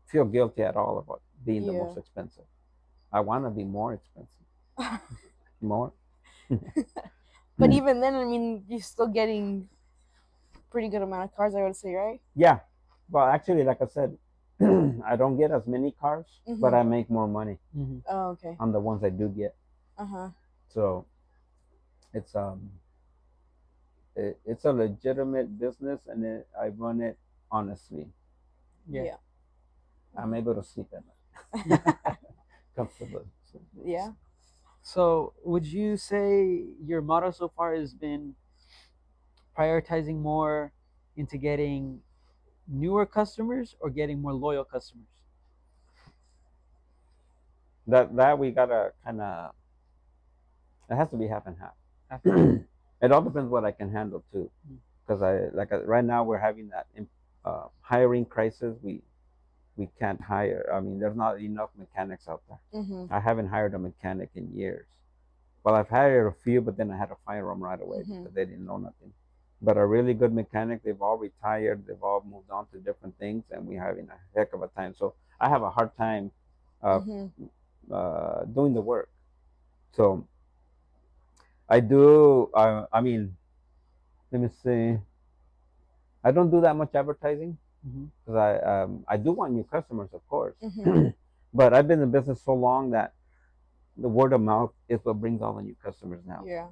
feel guilty at all about being the Yeah. most expensive. I want to be more expensive, more. But even then, I mean, you're still getting pretty good amount of cars, I would say, right? Yeah, well, actually, like I said, I don't get as many cars, but Mhm. I make more money Mm-hmm. Oh, okay. on the ones I do get. Uh huh. So it's it's a legitimate business, and I run it honestly. Yeah. Yeah. I'm able to sleep at night comfortably. So, Yeah. So, would you say your motto so far has been prioritizing more into getting newer customers or getting more loyal customers? that we gotta kind of. It has to be half and half. Half and half. It all depends what I can handle too, because right now we're having that hiring crisis. We can't hire. I mean, there's not enough mechanics out there. Mhm. I haven't hired a mechanic in years. Well, I've hired a few, but then I had to fire them right away Mhm. because they didn't know nothing. But a really good mechanic, they've all retired, they've all moved on to different things, and we're having a heck of a time. So I have a hard time uh, Mhm. doing the work. So I do. I mean, let me see. I don't do that much advertising Mm-hmm. because I do want new customers, of course. Mhm. But I've been in business so long that the word of mouth is what brings all the new customers now. Yeah.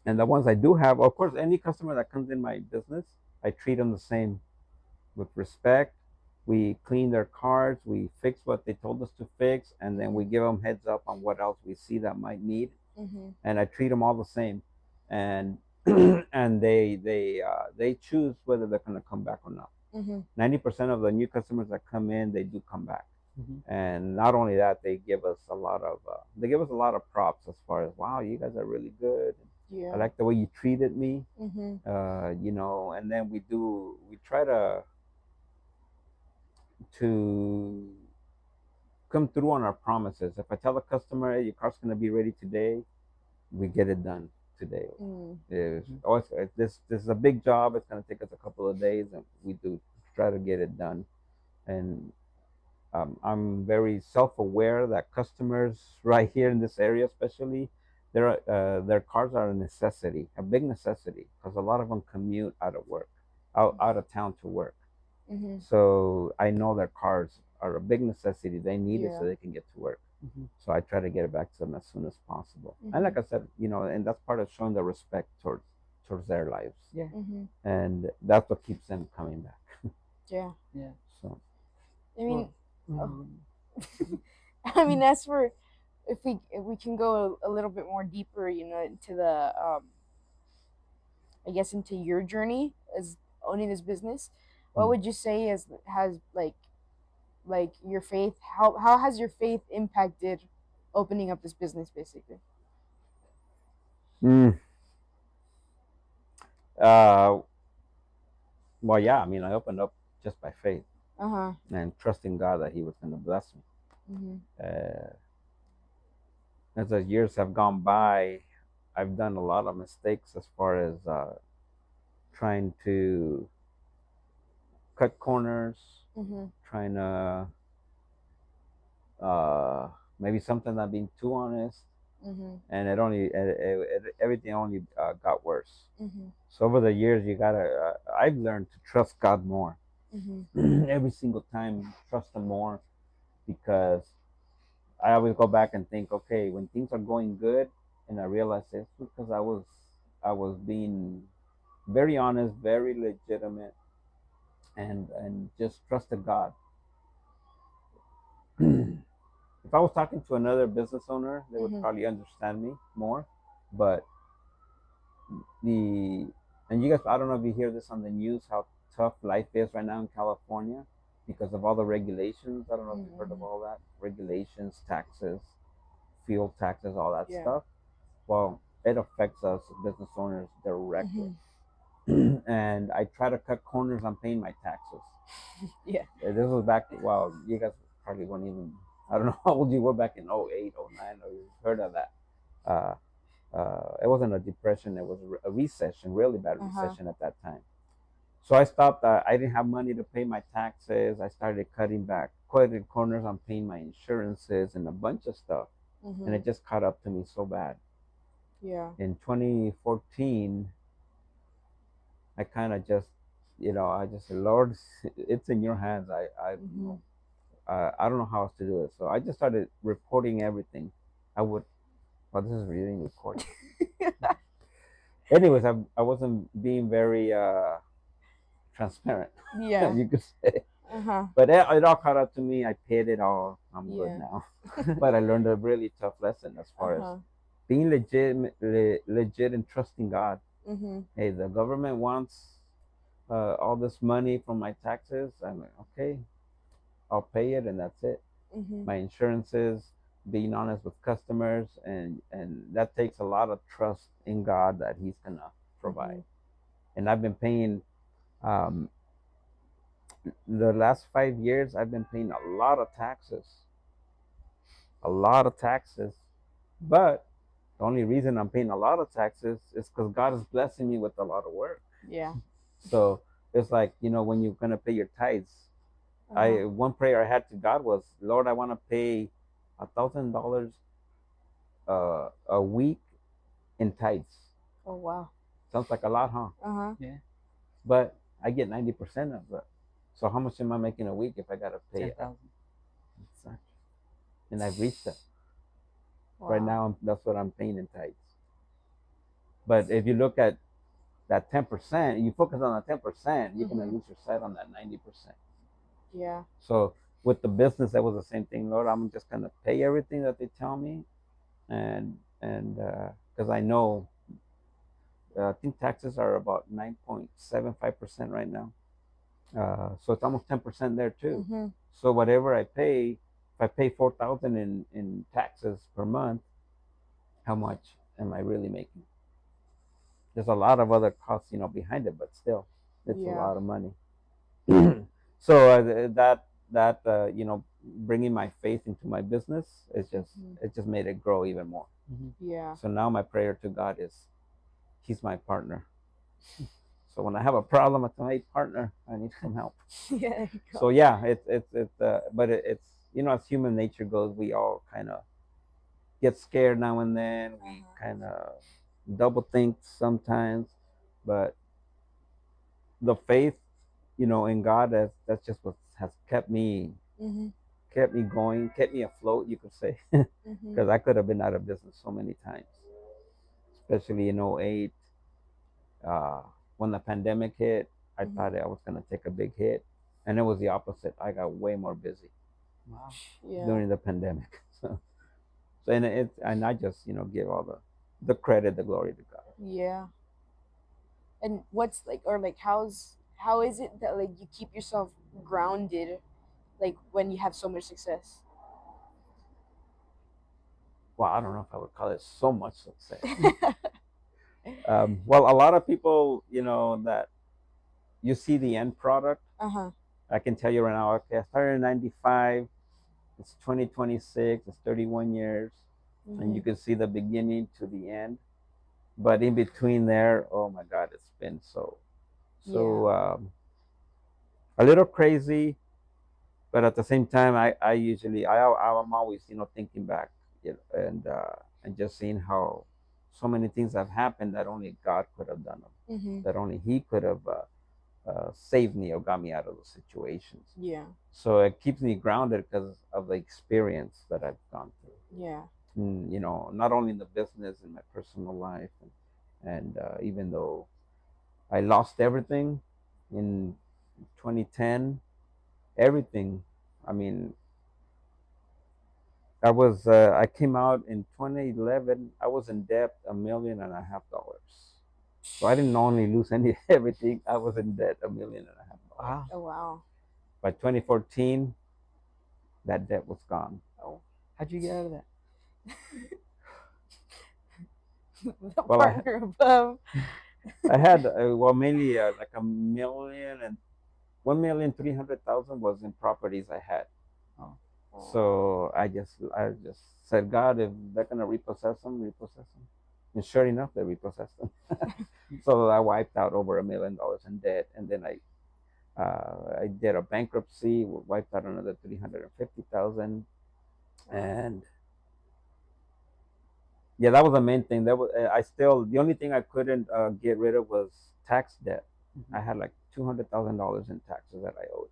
And the ones I do have, of course, any customer that comes in my business, I treat them the same with respect. We clean their cars, we fix what they told us to fix, and then we Mhm. give them heads up on what else we see that might need. Mhm. And I treat them all the same, and and they choose whether they're going to come back or not. Mhm. 90% of the new customers that come in, they do come back. Mm-hmm. And not only that, they give us a lot of props as far as, wow, you guys are really good. I Yeah. like the way you treated me, Mhm. you know. And then we try to come through on our promises. If I tell the customer, hey, your car's gonna be ready today, we get it done today. Mm. If, oh, this is a big job, it's gonna take us a couple of days, and we do try to get it done. And I'm very self-aware that customers right here in this area, especially, their cars are a necessity, a big necessity, because a lot of them commute out of town to work. Mhm. So I know their cars are a big necessity. They need it so Yeah. they can get to work. Mm-hmm. So I try to get it back to them as soon as possible. And Mhm. like I said, you know, and that's part of showing the respect towards their lives, Yeah. Mhm. and that's what keeps them coming back. Yeah. So I mean, Well, oh. mm-hmm. I mean, as for if we can go a little bit more deeper, into the I guess into your journey as owning this business, what Mm. would you say has like your faith? How has your faith impacted opening up this business, basically? Mm. Uh, well, yeah. I mean, I opened up just by faith Uh huh. and trusting God that He was going to bless me. Mhm. Uh, as the years have gone by, I've done a lot of mistakes as far as trying to cut corners, Mhm. trying to uh, maybe something not being too honest, Mhm. and everything only got worse. Mhm. So over the years, you gotta. I've learned to trust God more. Mhm. Every single time, trust Him more because I always go back and think, okay, when things are going good, and I realize it's because I was being very honest, very legitimate, and just trusted God. If I was talking to another business owner, they would Mhm. probably understand me more. But the and you guys, I don't know if you hear this on the news, how tough life is right now in California because of all the regulations. I don't know if you've heard of Mhm. all that regulations, taxes, fuel taxes, all that Yeah. stuff. Well, it affects us business owners directly. Mhm. And I try to cut corners on paying my taxes. Yeah. This was back, well, you guys probably weren't even, I don't know how old you were back in '08, '09, or you heard of that. Uh, it wasn't a depression, it was a recession, really bad Uh huh. recession at that time. So I stopped, I didn't have money to pay my taxes. I started cutting corners on paying my insurances and a bunch of stuff. And Mhm. it just caught up to me so bad. Yeah. In 2014, I kind of just, I just said, Lord, it's in your hands. I don't Mhm. know. I don't know how else to do it. So I just started reporting everything. I would, well, this is really recording. Anyways, I wasn't being very transparent, Yeah. you could say. Uh huh. But it all caught up to me. I paid it all. I'm good Yeah. now. But I learned a really tough lesson as Uh far as huh. being legit and trusting God. Mhm. Hey, the government wants all this money from my taxes. I'm like, okay, I'll pay it, and that's it. Mhm. My insurances, being honest with customers, and that takes a lot of trust in God that He's gonna provide. Mhm. And I've been paying um, the last 5 years. I've been paying a lot of taxes. But the only reason I'm paying a lot of taxes is because God is blessing me with a lot of work. Yeah. So it's like, when you're gonna pay your tithes. Uh huh. I One prayer I had to God was, Lord, I want to pay $1,000 a week in tithes. Oh wow. Sounds like a lot, huh? Uh huh. Yeah. But I get 90% of it. So how much am I making a week if I gotta pay it? 10,000. And I've reached that. Right Wow. now, that's what I'm paying in tithes. But if you look at that 10%, you focus on that 10%, you're gonna Mhm. lose your sight on that 90%. Yeah. So with the business, that was the same thing. Lord, I'm just gonna pay everything that they tell me, and because I know, I think taxes are about 9.75% right now. So it's almost 10% there too. Mhm. So whatever I pay, if I pay 4,000 in taxes per month, how much am I really making? There's a lot of other costs, behind it, but still, it's a Yeah. lot of money. So bringing my faith into my business, Mhm. it just made it grow even more. Mm-hmm. Yeah. So now my prayer to God is, He's my partner. So when I have a problem, I tell, hey, partner, I need some help. Yeah. There you So go. yeah, but it's, as human nature goes, we all kind of get scared now and then. Uh We huh. kind of double think sometimes, but the faith, in God, that's just what has Mhm. kept me going, kept me afloat, you could say, Mhm. because I could have been out of business so many times, especially in '08, uh, when the pandemic hit. I Mhm. thought I was gonna take a big hit, and it was the opposite. I got way more busy Wow. Yeah. during the pandemic. So So and I just give all the credit, the glory to God. Yeah. And what's like, or like, how is it that like you keep yourself grounded, like when you have so much success? Well, I don't know if I would call it so much success. Well, a lot of people, that you see the end product. Uh-huh. I can tell you right now, okay, I started in 95, it's 2026, it's 31 years, and you Mm-hmm. can see the beginning to the end. But in between there, oh my God, it's been so Yeah. a little crazy, but at the same time, I usually, I'm always, thinking back, and just seeing how so many things have happened that only God could have done them, Mm-hmm. that only He could have saved me or got me out of those situations. Yeah. So it keeps me grounded because of the experience that I've gone through. Yeah. Not only in the business, in my personal life, and even though I lost everything in 2010, everything. I mean, I came out in 2011. I was in debt $1.5 million. So I didn't only lose any everything. I was in debt $1.5 million. Wow. Oh wow. By 2014, that debt was gone. Oh, how'd you get out of that? The Well, partner above. I had mainly like 1,300,000 was in properties I had. Oh, So I just said, God, if they're gonna repossess them, repossess them. And sure enough, they repossessed them. So I wiped out over $1 million in debt, and then I did a bankruptcy, wiped out another 350,000, Wow. and yeah, that was the main thing. That was I still the only thing I couldn't get rid of was tax debt. mhm. I had like $200,000 in taxes that I owed,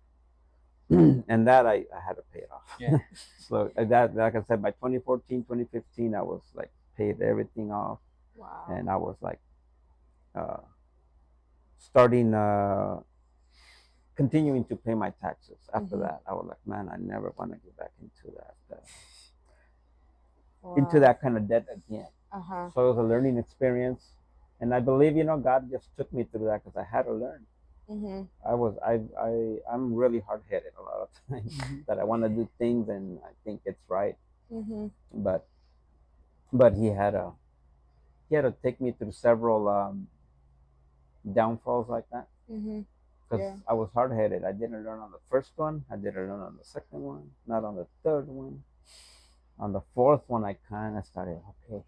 and that I had to pay it off. Yeah. So that, like I said, by 2014, 2015, I was like paid everything off, Wow. and I was like uh, starting continuing to pay my taxes. After Mhm. that, I was like, man, I never want to get back into Wow. that kind of debt again. Uh-huh. So it was a learning experience, and I believe God just took me through that because I had to learn. Mhm. I'm really hard headed a lot of times Mhm. that I want to do things and I think it's right, Mhm. but but he had to take me through several downfalls like that Mhm. because Yeah. I was hard headed. I didn't learn on the first one. I didn't learn on the second one. Not on the third one. On the fourth one, I kind of started. Okay,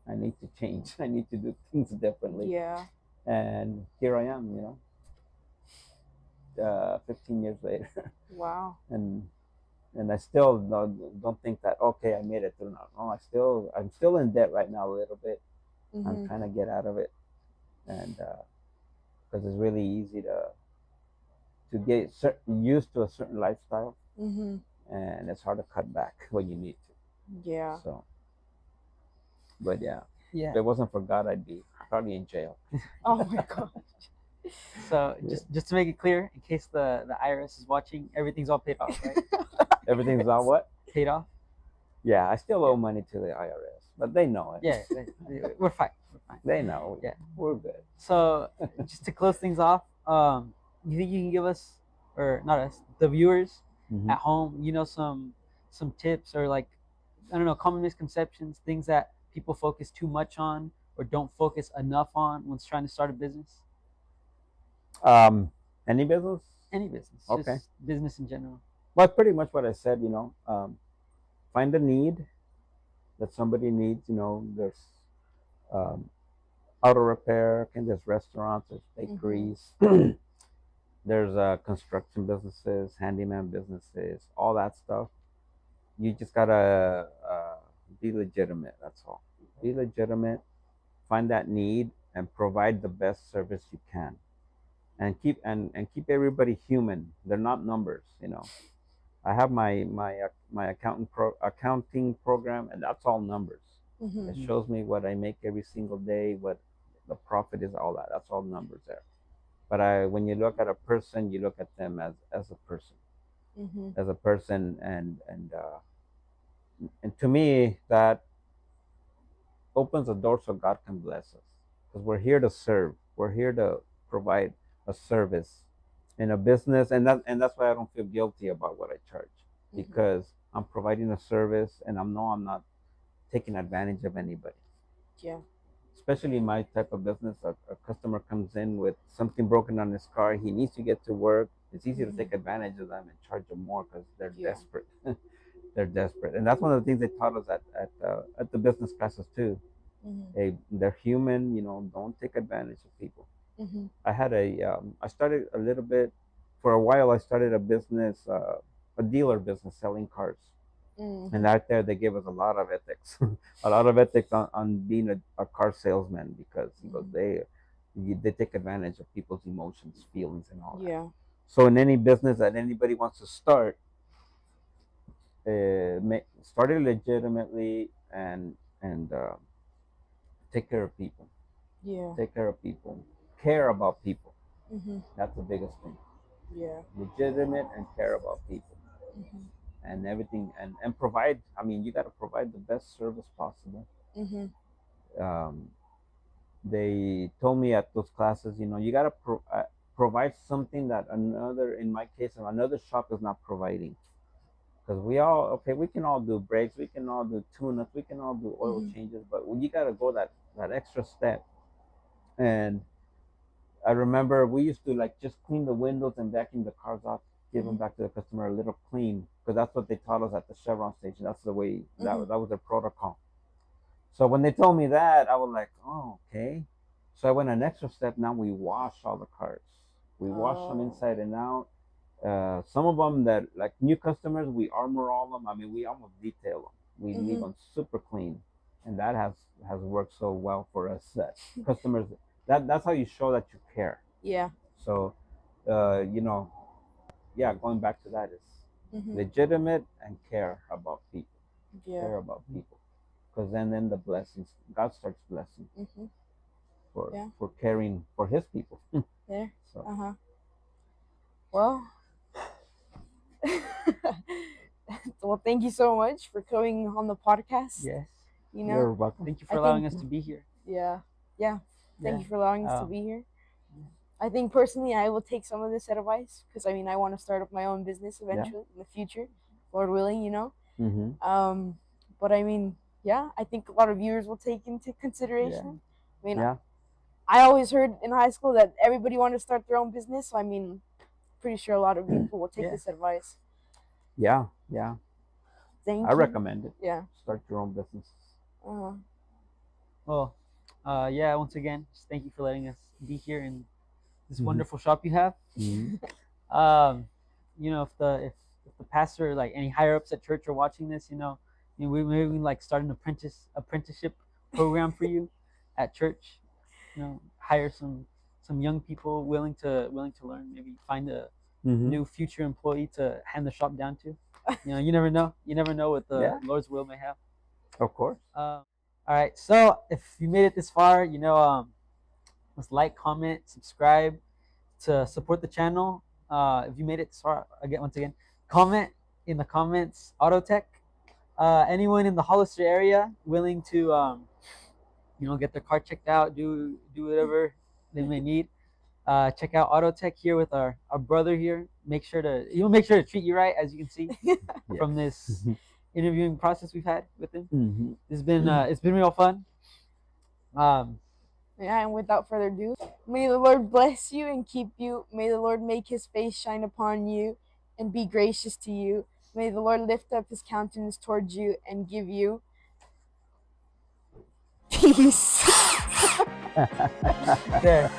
I need to change. I need to do things differently. Yeah. And here I am. 15 years later, Wow. and I still don't think that okay, I made it through now. No, I'm still in debt right now a little bit. I'm Mhm. trying to get out of it, and because it's really easy to get used to a certain lifestyle, Mhm. and it's hard to cut back when you need to. Yeah. So, but yeah, Yeah. if it wasn't for God, I'd be probably in jail. Oh my god. So Yeah. just to make it clear, in case the IRS is watching, everything's all paid off, right? Everything's all what? Paid off. Yeah, I still Yeah. owe money to the IRS, but they know it. Yeah. We're fine. We're fine. They know. Yeah. We're good. So just to close things off, you think you can give us, or not us, the viewers Mhm. at home, some tips or like, I don't know, common misconceptions, things that people focus too much on or don't focus enough on when trying to start a business? Any business? Any business, Okay. just business in general. Well, pretty much what I said. Find a need that somebody needs. There's um, auto repair. There's restaurants. There's bakeries. There's construction businesses, handyman businesses, all that stuff. You just gotta be legitimate. That's all. Be legitimate. Find that need and provide the best service you can, and keep everybody human. They're not numbers. I have my accounting program, and that's all numbers. Mhm. It shows me what I make every single day, what the profit is, all that. That's all numbers there. But when you look at a person, you look at them as a person, Mhm. as a person, and and to me, that opens the door so God can bless us. Because we're here to serve. We're here to provide a service in a business, and that's why I don't feel guilty about what I charge, because I'm providing a service, and I'm not taking advantage of anybody. Yeah. Especially my type of business, a customer comes in with something broken on his car, he needs to get to work. It's easy to take advantage of them and charge them more because they're desperate. They're desperate, and that's one of the things they taught us at the business classes too. They're human, don't take advantage of people. I started a little bit, for a while I started a business, a dealer business selling cars. And out there they gave us a lot of ethics, a lot of ethics on being a car salesman, because they take advantage of people's emotions, feelings, and all that. Yeah. So in any business that anybody wants to start, start it legitimately, and take care of people. Yeah. Take care of people. Care about people. Mm-hmm. That's the biggest thing. Yeah. Legitimate and care about people. And everything, and provide. I mean, you got to provide the best service possible. Um, they told me at those classes, you got to provide something that another, in my case, another shop is not providing. Because we can all do brakes, we can all do tune-ups, we can all do oil changes, but you got to go that extra step. And I remember we used to like just clean the windows and vacuum the cars off, give them back to the customer a little clean, because that's what they taught us at the Chevron station. That's the way that was their protocol. So when they told me that, I was like, oh, okay. So I went an extra step. Now we wash all the cars. We wash them inside and out. Some of them that like new customers, we armor all them. I mean, we almost detail them. We leave them super clean, and that has worked so well for us that customers. That's how you show that you care. Yeah. So, yeah, going back to that is legitimate and care about people. Care about people, because then the blessings, God starts blessing for caring for His people. There. So. Well. Well, thank you so much for coming on the podcast. Yes. You're welcome. Thank you for allowing us to be here. Yeah. Thank you for allowing us to be here. I think personally I will take some of this advice, because I mean I want to start up my own business eventually in the future, Lord willing, But I mean, I think a lot of viewers will take into consideration. I mean, I always heard in high school that everybody wanted to start their own business. So I mean, pretty sure a lot of people will take this advice. Yeah. Thank I you. recommend it. Yeah. Start your own business. Well, once again, just thank you for letting us be here in this wonderful shop you have. If the pastor, like any higher ups at church, are watching this, we maybe like start an apprenticeship program for you at church. Hire some young people willing to learn. Maybe find a new future employee to hand the shop down to. You never know. You never know what the Lord's will may have. Of course. All right. So if you made it this far, let's like, comment, subscribe to support the channel. If you made it this far, once again, comment in the comments, Autotech. Anyone in the Hollister area willing to get their car checked out, do whatever they may need. Check out Autotech here with our brother here. Make sure to treat you right, as you can see from this interviewing process we've had with him. It's been real fun. And without further ado, may the Lord bless you and keep you. May the Lord make His face shine upon you and be gracious to you. May the Lord lift up His countenance towards you and give you peace. There.